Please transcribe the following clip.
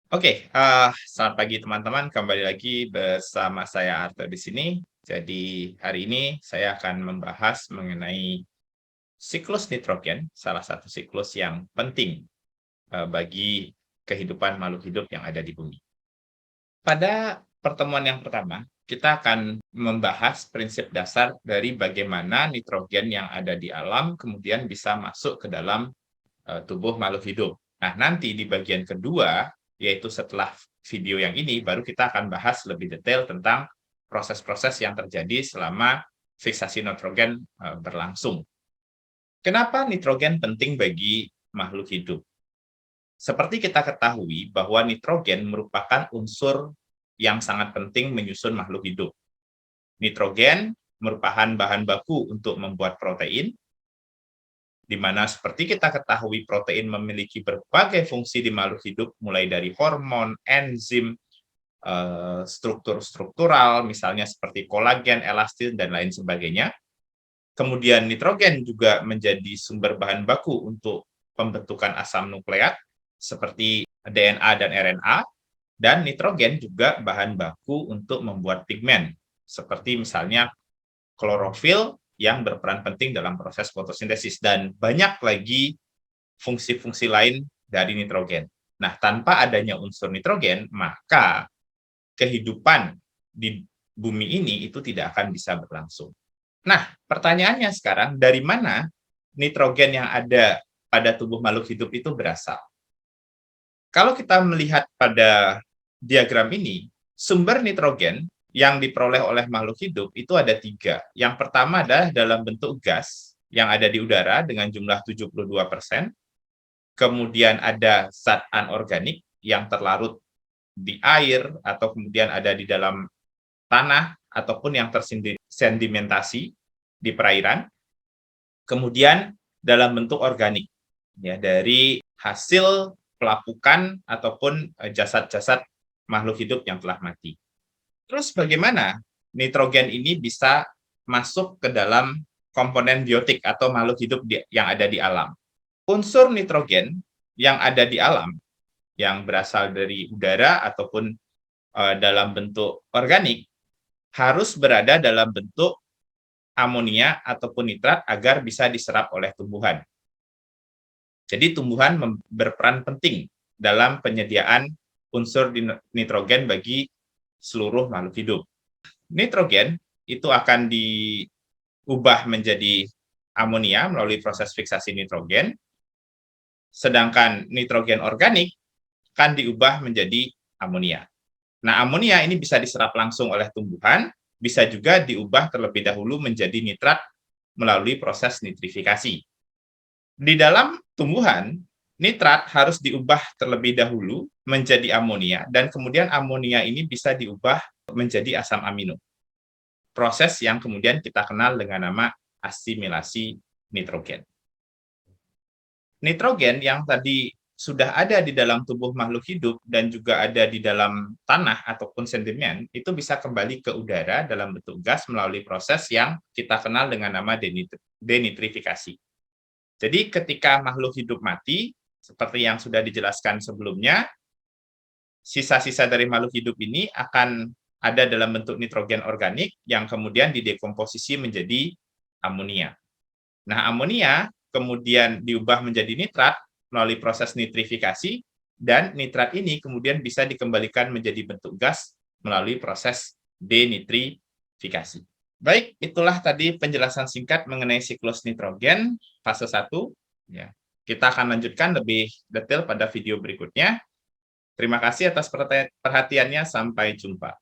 Oke, selamat pagi teman-teman, kembali lagi bersama saya Arthur di sini. Jadi hari ini saya akan membahas mengenai siklus nitrogen, salah satu siklus yang penting bagi kehidupan makhluk hidup yang ada di bumi. Pada pertemuan yang pertama, kita akan membahas prinsip dasar dari bagaimana nitrogen yang ada di alam kemudian bisa masuk ke dalam tubuh makhluk hidup. Nah, nanti di bagian kedua, yaitu setelah video yang ini, baru kita akan bahas lebih detail tentang proses-proses yang terjadi selama fiksasi nitrogen berlangsung. Kenapa nitrogen penting bagi makhluk hidup? Seperti kita ketahui bahwa nitrogen merupakan unsur yang sangat penting menyusun makhluk hidup. Nitrogen merupakan bahan baku untuk membuat protein, di mana seperti kita ketahui protein memiliki berbagai fungsi di makhluk hidup, mulai dari hormon, enzim, struktur struktural, misalnya seperti kolagen, elastin, dan lain sebagainya. Kemudian nitrogen juga menjadi sumber bahan baku untuk pembentukan asam nukleat, seperti DNA dan RNA, dan nitrogen juga bahan baku untuk membuat pigmen, seperti misalnya klorofil yang berperan penting dalam proses fotosintesis, dan banyak lagi fungsi-fungsi lain dari nitrogen. Nah, tanpa adanya unsur nitrogen, maka kehidupan di bumi ini itu tidak akan bisa berlangsung. Nah, pertanyaannya sekarang, dari mana nitrogen yang ada pada tubuh makhluk hidup itu berasal? Kalau kita melihat pada diagram ini, sumber nitrogen yang diperoleh oleh makhluk hidup itu ada 3. Yang pertama adalah dalam bentuk gas yang ada di udara dengan jumlah 72%. Kemudian ada zat anorganik yang terlarut di air atau kemudian ada di dalam tanah ataupun yang tersedimentasi di perairan. Kemudian dalam bentuk organik, ya, dari hasil pelapukan ataupun jasad-jasad makhluk hidup yang telah mati. Terus bagaimana nitrogen ini bisa masuk ke dalam komponen biotik atau makhluk hidup yang ada di alam? Unsur nitrogen yang ada di alam, yang berasal dari udara ataupun dalam bentuk organik, harus berada dalam bentuk amonia ataupun nitrat agar bisa diserap oleh tumbuhan. Jadi tumbuhan berperan penting dalam penyediaan unsur nitrogen bagi seluruh makhluk hidup. Nitrogen itu akan diubah menjadi amonia melalui proses fiksasi nitrogen, sedangkan nitrogen organik akan diubah menjadi amonia. Nah, amonia ini bisa diserap langsung oleh tumbuhan, bisa juga diubah terlebih dahulu menjadi nitrat melalui proses nitrifikasi. Di dalam tumbuhan, nitrat harus diubah terlebih dahulu menjadi amonia, dan kemudian amonia ini bisa diubah menjadi asam amino. Proses yang kemudian kita kenal dengan nama asimilasi nitrogen. Nitrogen yang tadi sudah ada di dalam tubuh makhluk hidup dan juga ada di dalam tanah ataupun sedimen, itu bisa kembali ke udara dalam bentuk gas melalui proses yang kita kenal dengan nama denitrifikasi. Jadi ketika makhluk hidup mati, seperti yang sudah dijelaskan sebelumnya, sisa-sisa dari makhluk hidup ini akan ada dalam bentuk nitrogen organik yang kemudian didekomposisi menjadi amonia. Nah, amonia kemudian diubah menjadi nitrat melalui proses nitrifikasi, dan nitrat ini kemudian bisa dikembalikan menjadi bentuk gas melalui proses denitrifikasi. Baik, itulah tadi penjelasan singkat mengenai siklus nitrogen fase 1. Ya. Kita akan lanjutkan lebih detail pada video berikutnya. Terima kasih atas perhatiannya, sampai jumpa.